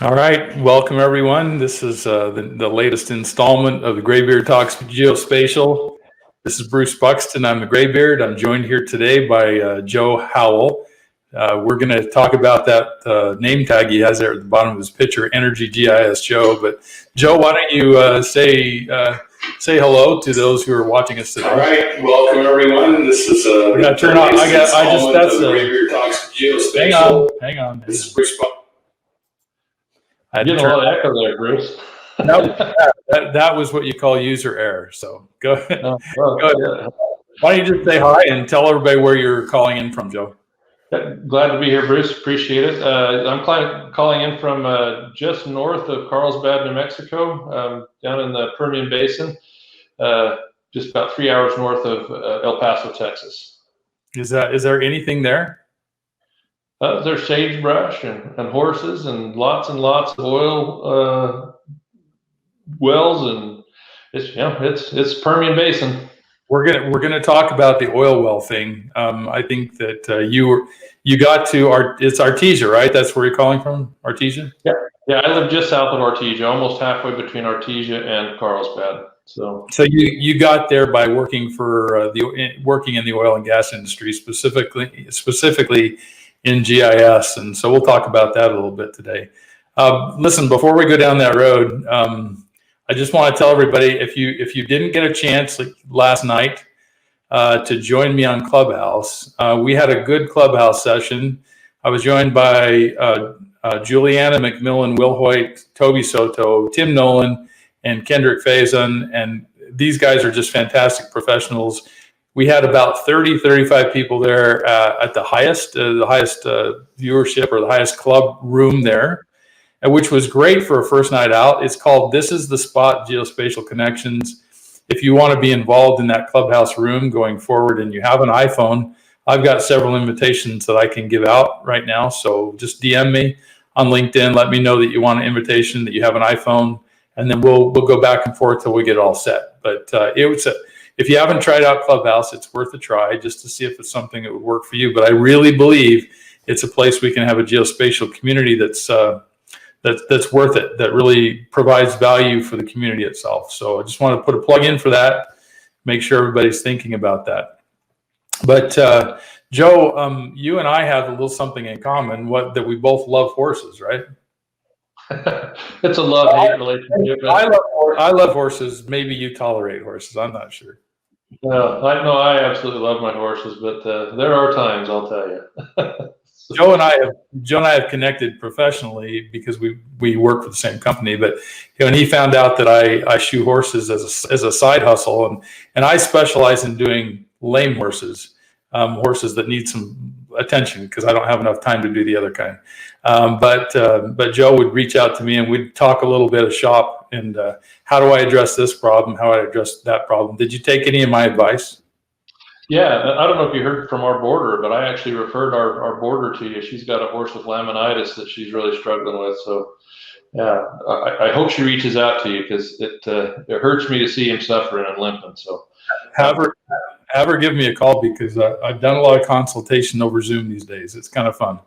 All right, welcome everyone. This is the latest installment of the Graybeard Talks Geospatial. This is Bruce Buxton. I'm the Graybeard. I'm joined here today by Joe Howell. We're going to talk about that name tag he has there at the bottom of his picture, Energy GIS Joe. But Joe, why don't you say hello to those who are watching us today? All right, welcome everyone. This is I got to turn on. That's the Graybeard Talks Geospatial. Hang on. This is Bruce Buxton. I did a lot of echo there, Bruce. That was what you call user error. So go ahead. Go ahead. Yeah. Why don't you just say hi and tell everybody where you're calling in from, Joe? Glad to be here, Bruce. Appreciate it. I'm calling in from just north of Carlsbad, New Mexico, down in the Permian Basin, just about 3 hours north of El Paso, Texas. Is there anything there? There's sagebrush and horses and lots of oil wells, and it's Permian Basin. We're gonna talk about the oil well thing. I think that you got to it's Artesia, right? That's where you're calling from, Artesia? Yeah. I live just south of Artesia, almost halfway between Artesia and Carlsbad. So you got there by working working in the oil and gas industry, specifically in GIS, and so we'll talk about that a little bit today. Listen, before we go down that road, I just want to tell everybody, if you didn't get a chance last night to join me on Clubhouse, we had a good Clubhouse session. I was joined by Juliana McMillan, Will Hoyt, Toby Soto, Tim Nolan, and Kendrick Faison, and these guys are just fantastic professionals. We had about 35 people there at the highest viewership, or the highest club room there, which was great for a first night out. It's called This is the Spot Geospatial Connections. If you want to be involved in that Clubhouse room going forward and you have an iPhone, I've got several invitations that I can give out right now. So just DM me on LinkedIn. Let me know that you want an invitation, that you have an iPhone, and then we'll go back and forth till we get it all set. But if you haven't tried out Clubhouse, it's worth a try just to see if it's something that would work for you. But I really believe it's a place we can have a geospatial community that's worth it, that really provides value for the community itself. So I just want to put a plug in for that, make sure everybody's thinking about that. But Joe, you and I have a little something in common, that we both love horses, right? It's a love-hate relationship. I love horses. Maybe you tolerate horses. I'm not sure. No, I absolutely love my horses, but there are times, I'll tell you. Joe and I have connected professionally because we work for the same company. But and he found out that I shoe horses as a side hustle, and I specialize in doing lame horses, horses that need some attention because I don't have enough time to do the other kind. But Joe would reach out to me and we'd talk a little bit of shop and how do I address this problem? How do I address that problem? Did you take any of my advice? Yeah, I don't know if you heard from our boarder, but I actually referred our boarder to you. She's got a horse with laminitis that she's really struggling with. So yeah, I hope she reaches out to you because it hurts me to see him suffering and limping. So have her give me a call because I've done a lot of consultation over Zoom these days. It's kind of fun.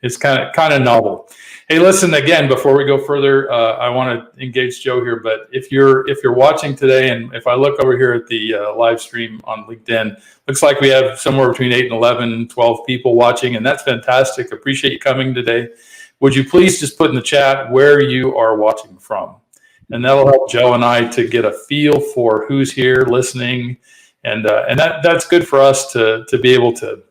It's kind of novel. Hey, listen, again, before we go further, I want to engage Joe here, but if you're watching today, and if I look over here at the live stream on LinkedIn, looks like we have somewhere between 8 and 11, 12 people watching, and that's fantastic. Appreciate you coming today. Would you please just put in the chat where you are watching from? And that'll help Joe and I to get a feel for who's here listening, and that's good for us to be able to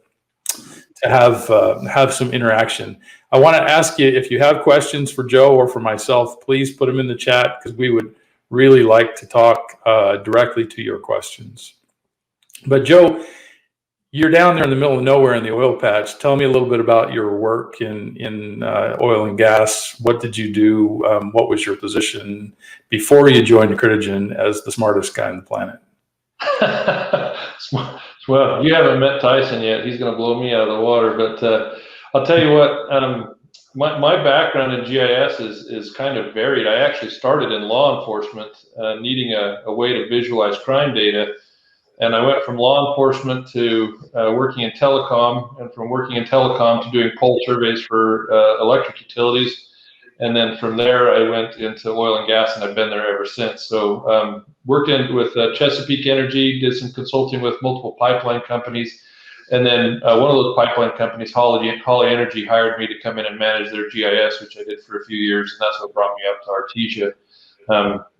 have some interaction. I want to ask you, if you have questions for Joe or for myself, please put them in the chat because we would really like to talk directly to your questions. But Joe, you're down there in the middle of nowhere in the oil patch. Tell me a little bit about your work in oil and gas. What did you do? What was your position before you joined Critigen as the smartest guy on the planet? Well, you haven't met Tyson yet. He's going to blow me out of the water. But I'll tell you what, my background in GIS is kind of varied. I actually started in law enforcement, needing a way to visualize crime data. And I went from law enforcement to working in telecom, and from working in telecom to doing pole surveys for electric utilities. And then from there, I went into oil and gas, and I've been there ever since. So worked with Chesapeake Energy, did some consulting with multiple pipeline companies. And then one of those pipeline companies, Holly Energy, hired me to come in and manage their GIS, which I did for a few years, and that's what brought me up to Artesia.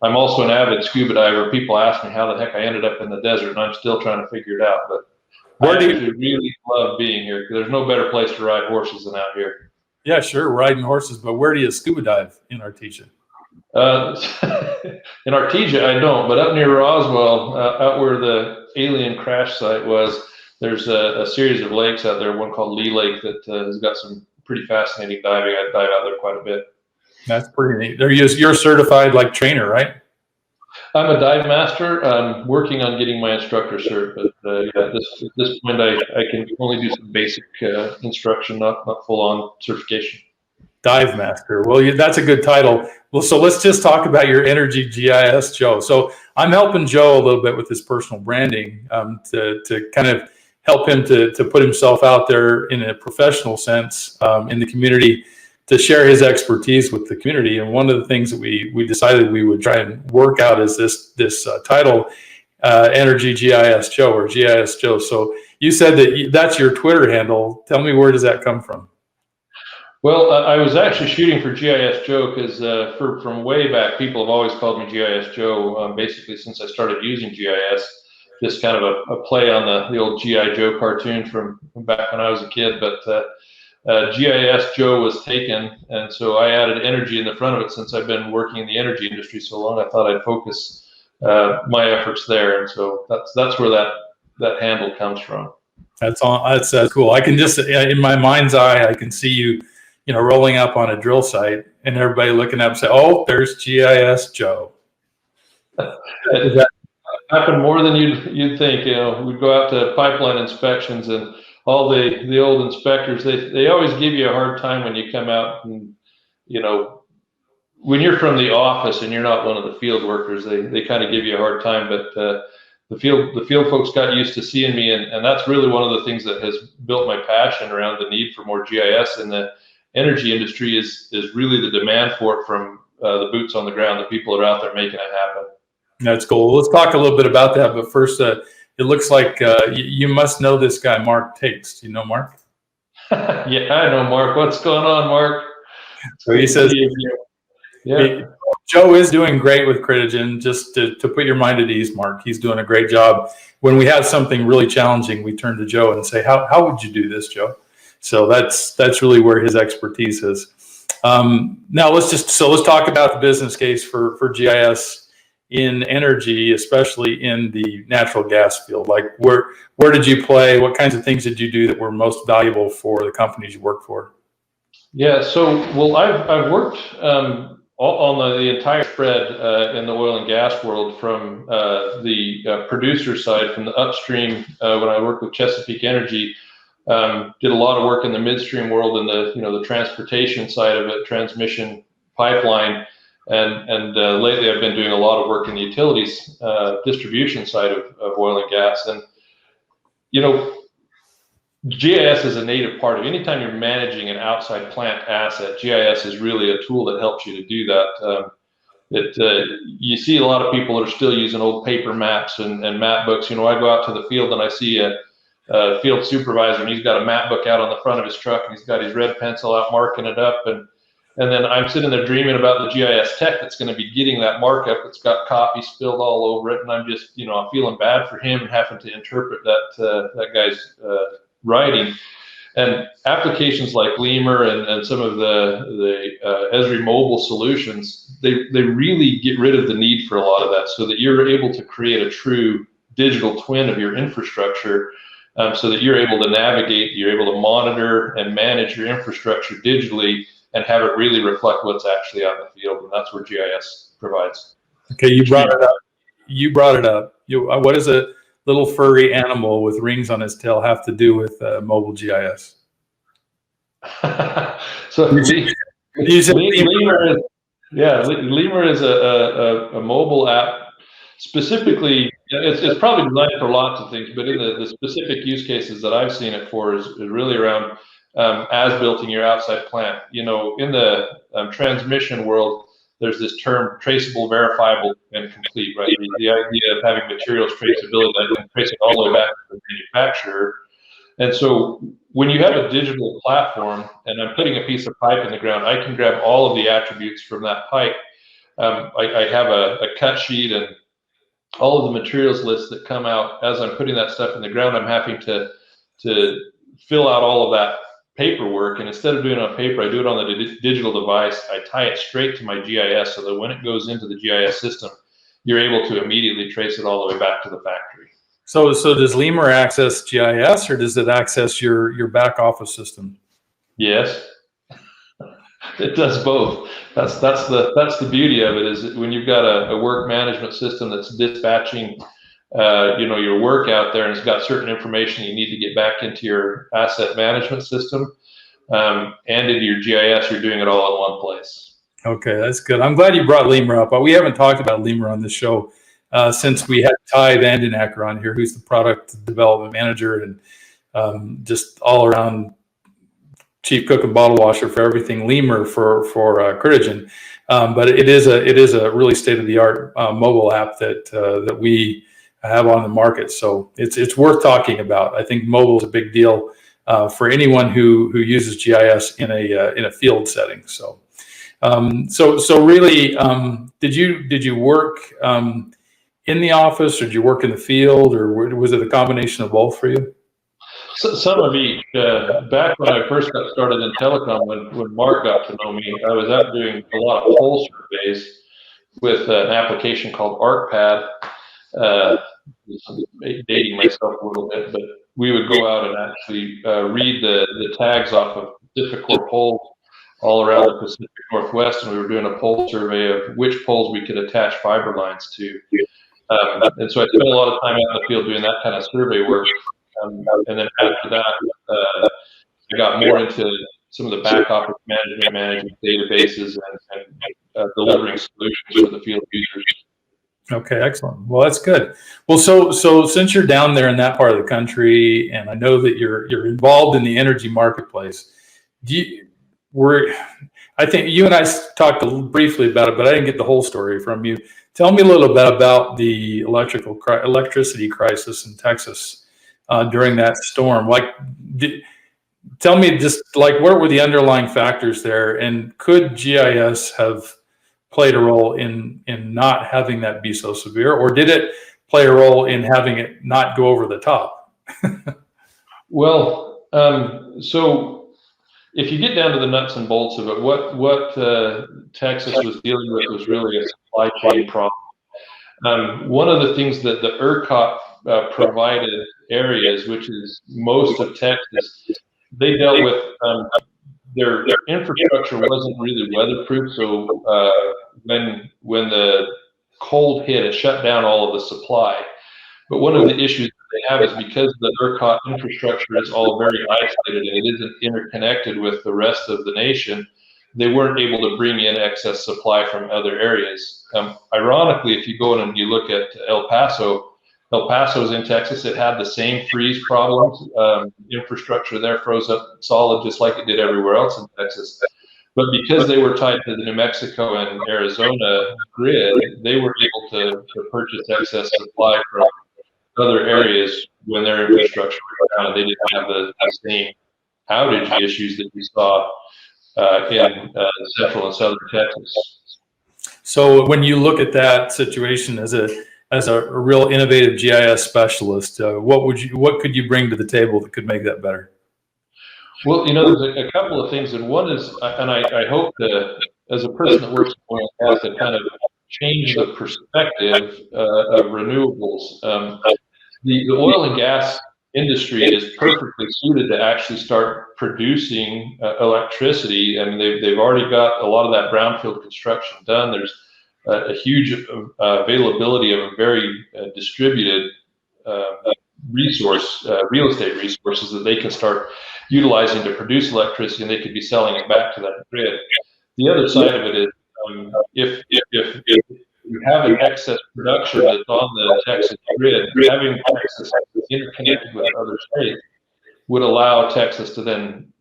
I'm also an avid scuba diver. People ask me how the heck I ended up in the desert, and I'm still trying to figure it out. But I actually really love being here, because there's no better place to ride horses than out here. Yeah, sure, riding horses. But where do you scuba dive in Artesia? In Artesia, I don't, but up near Roswell, out where the alien crash site was, there's a series of lakes out there, one called Lee Lake, that has got some pretty fascinating diving. I dive out there quite a bit. That's pretty neat. You're a certified like trainer, right? I'm a dive master. I'm working on getting my instructor cert, but yeah, at this point, I can only do some basic instruction, not full-on certification. Dive master. Well, that's a good title. Well, so let's just talk about your energy GIS, Joe. So I'm helping Joe a little bit with his personal branding to kind of help him to put himself out there in a professional sense in the community, to share his expertise with the community. And one of the things that we decided we would try and work out is this title, Energy GIS Joe, or GIS Joe. So you said that's your Twitter handle. Tell me, where does that come from? Well, I was actually shooting for GIS Joe because from way back, people have always called me GIS Joe, basically since I started using GIS. Just kind of a play on the old G.I. Joe cartoon from back when I was a kid. But GIS Joe was taken, and so I added energy in the front of it. Since I've been working in the energy industry so long, I thought I'd focus my efforts there, and so that's where that handle comes from. That's cool. I can just, in my mind's eye, I can see you rolling up on a drill site, and everybody looking up and say, "Oh, there's GIS Joe." That happened more than you'd think. We'd go out to pipeline inspections, and all the old inspectors, they always give you a hard time when you come out, and when you're from the office and you're not one of the field workers, they kind of give you a hard time. But the field folks got used to seeing me, and that's really one of the things that has built my passion around the need for more GIS in the energy industry is really the demand for it from the boots on the ground, the people that are out there making it happen. That's cool. Let's talk a little bit about that. But first, it looks like you must know this guy, Mark Takes. Do you know Mark? Yeah, I know Mark. What's going on, Mark? So he says, yeah. Joe is doing great with Critigen. Just to put your mind at ease, Mark, he's doing a great job. When we have something really challenging, we turn to Joe and say, how would you do this, Joe? So that's really where his expertise is. Now let's talk about the business case for GIS in energy, especially in the natural gas field. Like where did you play? What kinds of things did you do that were most valuable for the companies you work for? Yeah, so I've worked on the entire spread in the oil and gas world, from the producer side, from the upstream when I worked with Chesapeake Energy. Did a lot of work in the midstream world and the transportation side of it, transmission, pipeline, and lately I've been doing a lot of work in the utilities distribution side of oil and gas. And GIS is a native part of anytime you're managing an outside plant asset. GIS is really a tool that helps you to do that. You see a lot of people that are still using old paper maps and map books. I go out to the field and I see a field supervisor, and he's got a map book out on the front of his truck, and he's got his red pencil out marking it up, and then I'm sitting there dreaming about the GIS tech that's going to be getting that markup. It's got coffee spilled all over it, and I'm just I'm feeling bad for him having to interpret that guy's writing. And applications like Lemur and some of the Esri mobile solutions, they really get rid of the need for a lot of that, so that you're able to create a true digital twin of your infrastructure. So that you're able to navigate, you're able to monitor and manage your infrastructure digitally and have it really reflect what's actually out in the field. And that's where GIS provides. Okay, you brought it up. What does a little furry animal with rings on his tail have to do with mobile GIS? So Lemur is a mobile app. Specifically, it's probably designed for lots of things, but in the specific use cases that I've seen it for is really around as built in your outside plant. You know, in the transmission world, there's this term traceable, verifiable, and complete, right? The idea of having materials traceability and tracing all the way back to the manufacturer. And so when you have a digital platform and I'm putting a piece of pipe in the ground, I can grab all of the attributes from that pipe. I have a cut sheet and all of the materials lists that come out as I'm putting that stuff in the ground. I'm having to fill out all of that paperwork, and instead of doing it on paper, I do it on the digital device. I tie it straight to my GIS so that when it goes into the GIS system, you're able to immediately trace it all the way back to the factory. So does Lemur access GIS, or does it access your back office system? Yes, it does both. That's the beauty of it, is that when you've got a work management system that's dispatching your work out there, and it's got certain information you need to get back into your asset management system and into your GIS, you're doing it all in one place. Okay, that's good. I'm glad you brought Lemur up. We haven't talked about Lemur on this show since we had Ty Vandenacker on here, who's the product development manager and just all around chief cook and bottle washer for everything Lemur for Critigen. But it is a really state-of-the-art mobile app that we have on the market. So it's worth talking about. I think mobile is a big deal for anyone who uses GIS in a field setting. So really, did you work in the office, or did you work in the field, or was it a combination of both for you? So, some of each. Back when I first got started in telecom, when Mark got to know me, I was out doing a lot of pole surveys with an application called ArcPad. Dating myself a little bit, but we would go out and actually read the tags off of Pacific Core poles all around the Pacific Northwest, and we were doing a pole survey of which poles we could attach fiber lines to. And so I spent a lot of time out in the field doing that kind of survey work. And then after that, I got more into some of the back office management databases and delivering solutions for the field users. Okay, excellent. Well, that's good. Well, so since you're down there in that part of the country, and I know that you're involved in the energy marketplace, I think you and I talked briefly about it, but I didn't get the whole story from you. Tell me a little bit about the electricity crisis in Texas during that storm. Tell me just what were the underlying factors there, and could GIS have played a role in not having that be so severe, or did it play a role in having it not go over the top? Well, so if you get down to the nuts and bolts of it, what Texas was dealing with was really a supply chain problem. One of the things that the ERCOT provided areas, which is most of Texas, they dealt with their infrastructure wasn't really weatherproof. So when the cold hit, it shut down all of the supply. But one of the issues that they have is because the ERCOT infrastructure is all very isolated and it isn't interconnected with the rest of the nation, they weren't able to bring in excess supply from other areas. Ironically, if you go in and you look at El Paso's in Texas, it had the same freeze problems. Infrastructure there froze up solid just like it did everywhere else in Texas. But because they were tied to the New Mexico and Arizona grid, they were able to purchase excess supply from other areas when their infrastructure was down, and they didn't have the same outage issues that we saw in central and southern Texas. So when you look at that situation as a real innovative GIS specialist, what could you bring to the table that could make that better? Well, there's a couple of things, and one is, and I hope that as a person that works in oil and gas, to kind of change the perspective of renewables. The oil and gas industry is perfectly suited to actually start producing electricity. I mean, they've already got a lot of that brownfield construction done. There's a huge availability of a very distributed real estate resources that they can start utilizing to produce electricity, and they could be selling it back to that grid. The other side of it is if you have an excess production that's on the Texas grid, having Texas interconnected with other states would allow Texas to then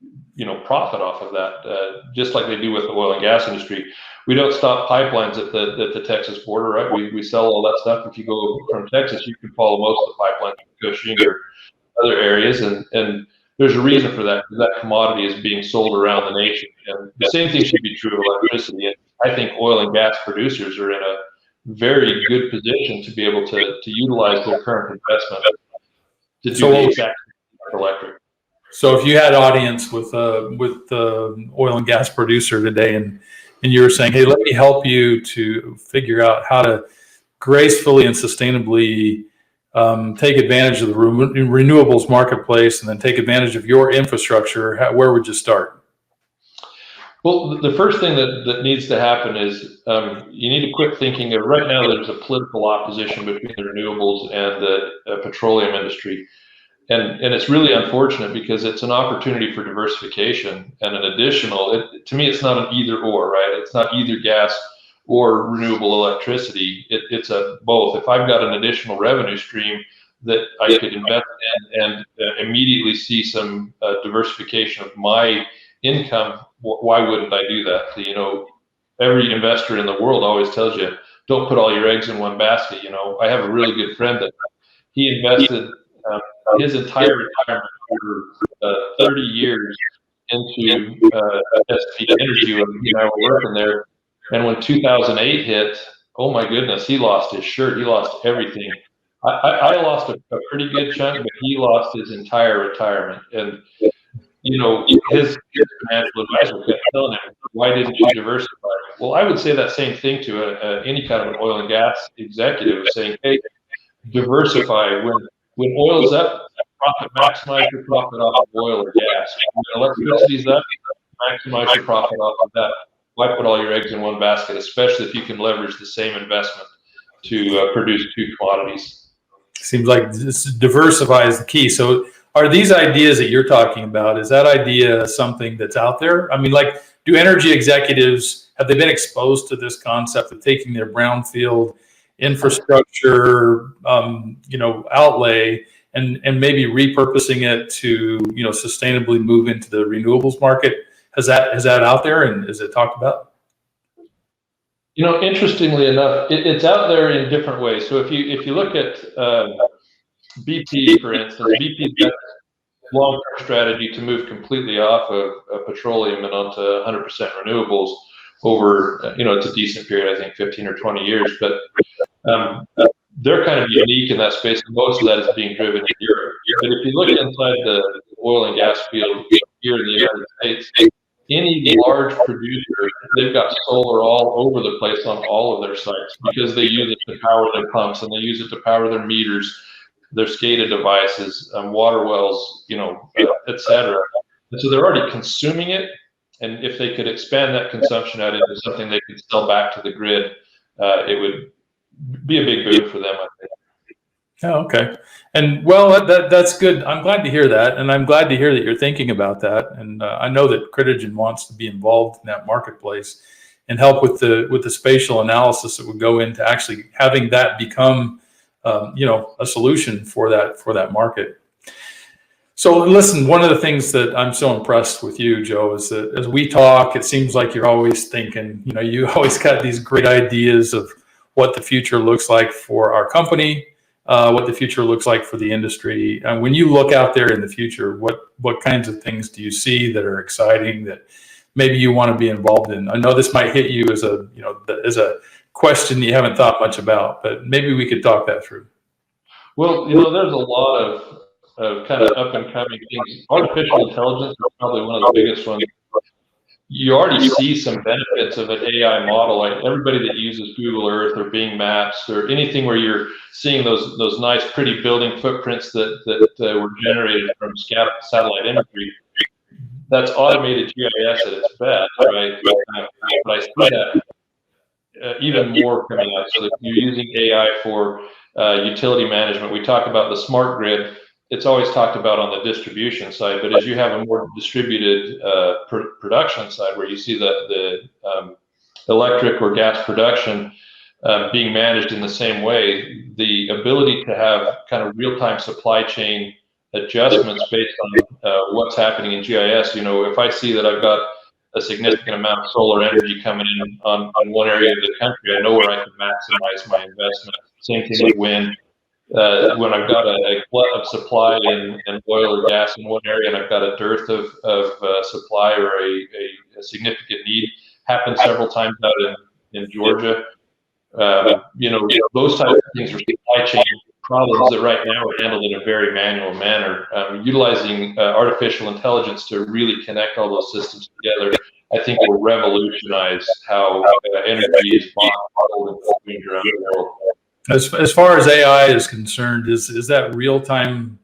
profit off of that, just like they do with the oil and gas industry. We don't stop pipelines at the Texas border, right? We sell all that stuff. If you go from Texas, you can follow most of the pipelines to Cushing or other areas, and there's a reason for that, because that commodity is being sold around the nation. And the same thing should be true of electricity. And I think oil and gas producers are in a very good position to be able to utilize their current investment to do the exact same electric. So if you had audience with the oil and gas producer today, and you were saying, hey, let me help you to figure out how to gracefully and sustainably take advantage of the renewables marketplace, and then take advantage of your infrastructure, where would you start? Well, the first thing that needs to happen is you need to quit thinking of, right now there's a political opposition between the renewables and the petroleum industry. And it's really unfortunate, because it's an opportunity for diversification and an additional, to me, it's not an either or, right? It's not either gas or renewable electricity. It's a both. If I've got an additional revenue stream that I could invest in and immediately see some diversification of my income, why wouldn't I do that? Every investor in the world always tells you, don't put all your eggs in one basket. I have a really good friend that he invested his entire retirement for 30 years into SP Energy when he and I were working there. And when 2008 hit, oh my goodness, he lost his shirt. He lost everything. I lost a pretty good chunk, but he lost his entire retirement. And his financial advisor kept telling him, why didn't you diversify? Well, I would say that same thing to any kind of an oil and gas executive, saying, hey, diversify. When oil's up, maximize your profit off of oil or gas. When electricity's up, maximize your profit off of that. Why put all your eggs in one basket, especially if you can leverage the same investment to produce two commodities? Seems like diversify is the key. So are these ideas that you're talking about, is that idea something that's out there? I mean, like, do energy executives, have they been exposed to this concept of taking their brownfield infrastructure, outlay and maybe repurposing it to, sustainably move into the renewables market? Is that out there, and is it talked about? Interestingly enough, it's out there in different ways. So if you look at BP, for instance, BP's got a long-term strategy to move completely off of petroleum and onto 100% renewables over, it's a decent period, I think 15 or 20 years, but they're kind of unique in that space. Most of that is being driven in Europe. But if you look inside the oil and gas field here in the United States, any large producer, they've got solar all over the place on all of their sites, because they use it to power their pumps, and they use it to power their meters, their SCADA devices, water wells, et cetera. And so they're already consuming it. And if they could expand that consumption out into something they could sell back to the grid, it would be a big boon for them, I think. Oh, okay. And well, that's good. I'm glad to hear that. And I'm glad to hear that you're thinking about that. And I know that Critigen wants to be involved in that marketplace and help with the spatial analysis that would go into actually having that become, a solution for that market. So listen, one of the things that I'm so impressed with you, Joe, is that as we talk, it seems like you're always thinking, you always got these great ideas of what the future looks like for our company, what the future looks like for the industry. And when you look out there in the future, what kinds of things do you see that are exciting that maybe you want to be involved in? I know this might hit you as a question you haven't thought much about, but maybe we could talk that through. Well, there's a lot of kind of up and coming things. Artificial intelligence is probably one of the biggest ones. You already see some benefits of an AI model. Like everybody that uses Google Earth or Bing Maps or anything where you're seeing those nice, pretty building footprints that were generated from satellite imagery, that's automated GIS at its best, right? But I see that even more coming out. So that you're using AI for utility management. We talk about the smart grid. It's always talked about on the distribution side, but as you have a more distributed production side, where you see the electric or gas production being managed in the same way, the ability to have kind of real-time supply chain adjustments based on what's happening in GIS. You know, if I see that I've got a significant amount of solar energy coming in on one area of the country, I know where I can maximize my investment. Same thing with wind. When I've got a glut of supply in oil or gas in one area, and I've got a dearth of supply or a significant need, happened several times out in Georgia. You know, those types of things are supply chain problems that right now are handled in a very manual manner. Utilizing artificial intelligence to really connect all those systems together, I think will revolutionize how energy is modeled and moved around the world. As far as AI is concerned, is that real-time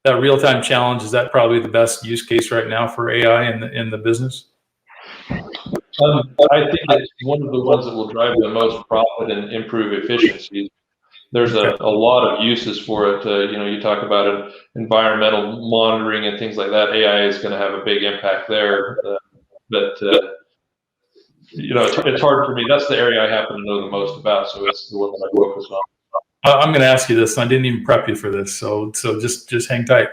challenge, is that probably the best use case right now for AI in the business? I think it's one of the ones that will drive the most profit and improve efficiency. There's a lot of uses for it. You know, you talk about environmental monitoring and things like that. AI is going to have a big impact there. But you know, it's hard for me. That's the area I happen to know the most about, so it's the one that I focus on. I'm going to ask you this. I didn't even prep you for this, so just hang tight.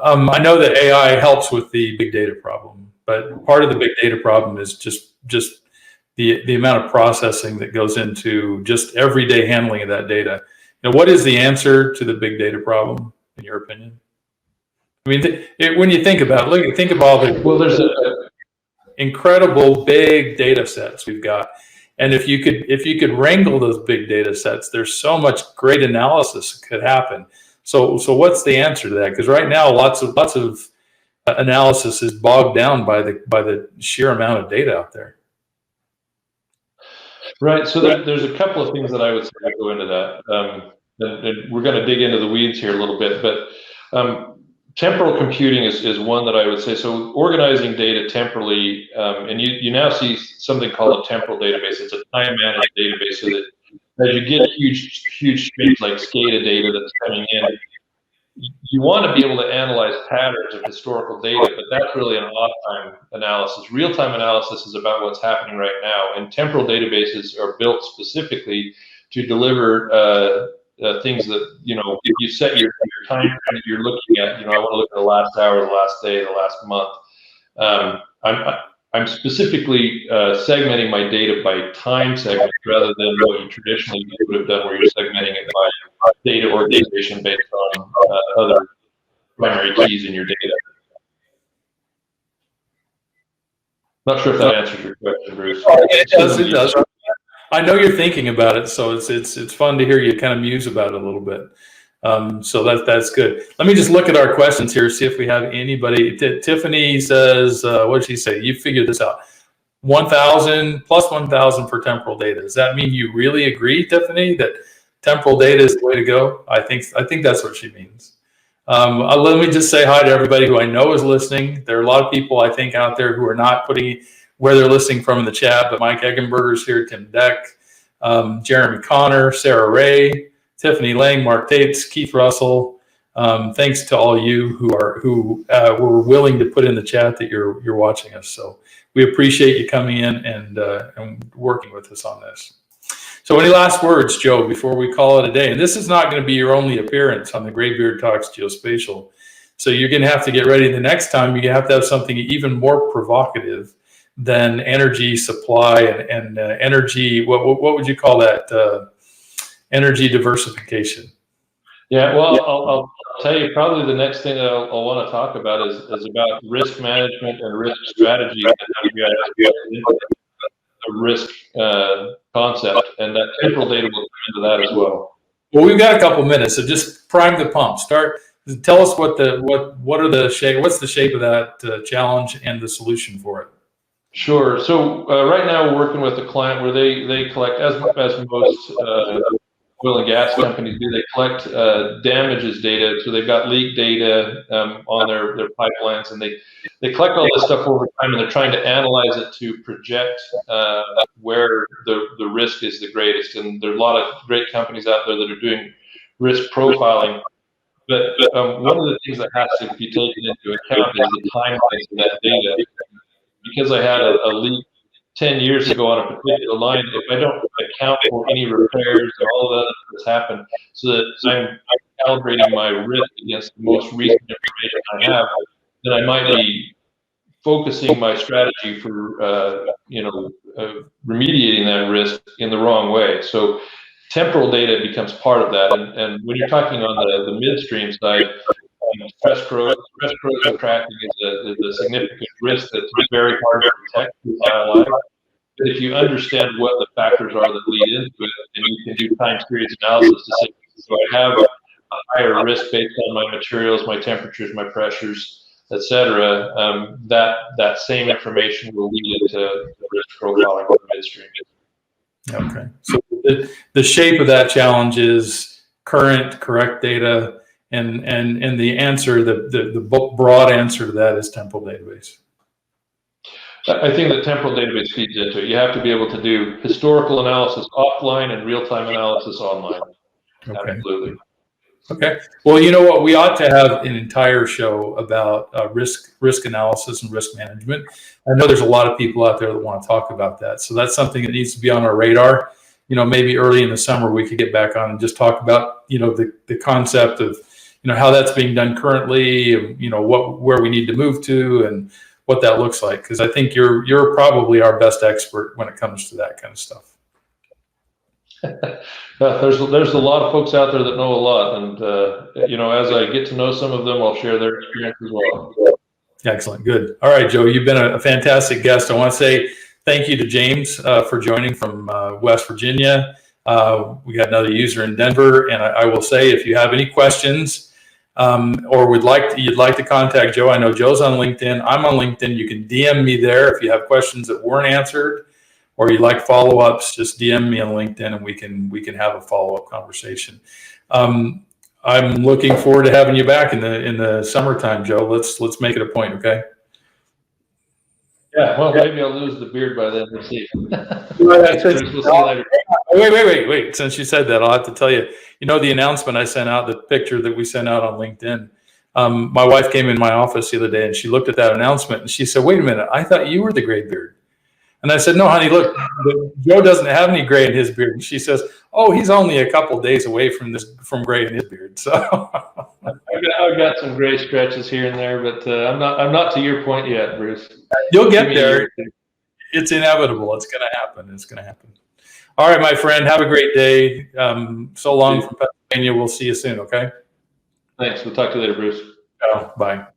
I know that AI helps with the big data problem, but part of the big data problem is just the amount of processing that goes into just everyday handling of that data. You know, what is the answer to the big data problem, in your opinion? I mean, when you think about it, think about all the there's incredible big data sets we've got, and if you could wrangle those big data sets, there's so much great analysis that could happen. So what's the answer to that? Because right now, lots of analysis is bogged down by the sheer amount of data out there. Right. So there's a couple of things that I would say that go into that. And we're going to dig into the weeds here a little bit, but temporal computing is one that I would say. So organizing data temporally, and you now see something called a temporal database. It's a time managed database, so that as you get huge streams like SCADA data that's coming in, you want to be able to analyze patterns of historical data, but that's really an off-time analysis. Real-time analysis is about what's happening right now, and temporal databases are built specifically to deliver things that, you know, if you set your time frame that you're looking at, you know, I want to look at the last hour, the last day, the last month. I'm specifically segmenting my data by time segments rather than what you traditionally would have done, where you're segmenting it by data organization based on other primary keys in your data. Not sure if that answers your question, Bruce. It does. It does. I know you're thinking about it, so it's fun to hear you kind of muse about it a little bit. So that's good. Let me just look at our questions here, see if we have anybody. Tiffany says, what did she say? You figured this out. 1,000 plus 1,000 for temporal data. Does that mean you really agree, Tiffany, that temporal data is the way to go? I think that's what she means. Let me just say hi to everybody who I know is listening. There are a lot of people, I think, out there who are not putting where they're listening from in the chat, but Mike Eggenberger's here, Tim Deck, Jeremy Connor, Sarah Ray, Tiffany Lang, Mark Tates, Keith Russell. Thanks to all you who were willing to put in the chat that you're watching us. So we appreciate you coming in and working with us on this. So any last words, Joe, before we call it a day? And this is not going to be your only appearance on the Graybeard Talks Geospatial. So you're going to have to get ready the next time. You have to have something even more provocative than energy supply and energy. What would you call that? Energy diversification. Yeah, well, I'll tell you, probably the next thing that I'll want to talk about is about risk management and risk strategy, and how you guys get into the risk concept, and that temporal data will come into that as well. Well, we've got a couple minutes, so just prime the pump. Tell us what's the shape of that challenge and the solution for it. Sure. So right now we're working with a client where they collect, as most oil and gas companies do, they collect damages data. So they've got leak data on their pipelines, and they collect all this stuff over time, and they're trying to analyze it to project where the risk is the greatest. And there's a lot of great companies out there that are doing risk profiling. But one of the things that has to be taken into account is the timelines of that data. Because I had a leak 10 years ago on a particular line, if I don't account for any repairs and all of that that's happened, so that I'm calibrating my risk against the most recent information I have, then I might be focusing my strategy for remediating that risk in the wrong way. So temporal data becomes part of that. And when you're talking on the midstream side, stress corrosion cracking is a significant risk that's very hard to detect with biolive. But if you understand what the factors are that lead into it, then you can do time series analysis to say, so I have a higher risk based on my materials, my temperatures, my pressures, etc. That same information will lead into the risk profiling for midstream. Okay. So the shape of that challenge is correct data, and the answer, the broad answer to that is temporal database. I think the temporal database feeds into it. You have to be able to do historical analysis offline and real-time analysis online. Okay. Absolutely. Okay. Well, you know what? We ought to have an entire show about risk analysis and risk management. I know there's a lot of people out there that want to talk about that. So that's something that needs to be on our radar. You know, maybe early in the summer we could get back on and just talk about, you know, the concept of, you know, how that's being done currently, and, you know, where we need to move to and what that looks like. Because I think you're probably our best expert when it comes to that kind of stuff. There's a lot of folks out there that know a lot, and you know, as I get to know some of them, I'll share their experience as well. Excellent, good. All right, Joe, you've been a fantastic guest. I want to say thank you to James for joining from West Virginia. We got another user in Denver, and I will say, if you have any questions or you'd like to contact Joe, I know Joe's on LinkedIn. I'm on LinkedIn. You can DM me there if you have questions that weren't answered, or you'd like follow-ups. Just DM me on LinkedIn, and we can have a follow-up conversation. I'm looking forward to having you back in the summertime, Joe. Let's make it a point, okay? Yeah, well, maybe I'll lose the beard by then. We'll see. We'll see you later. Wait. Since you said that, I'll have to tell you. You know the announcement I sent out, the picture that we sent out on LinkedIn. My wife came in my office the other day, and she looked at that announcement, and she said, "Wait a minute, I thought you were the gray beard." And I said, "No, honey, look, Joe doesn't have any gray in his beard." And she says, "Oh, he's only a couple days away from gray in his beard." So I've got some gray stretches here and there, but I'm not to your point yet, Bruce. You'll get there. It's inevitable. It's going to happen. It's going to happen. All right, my friend. Have a great day. So long from Pennsylvania. We'll see you soon. Okay. Thanks. We'll talk to you later, Bruce. Oh, bye.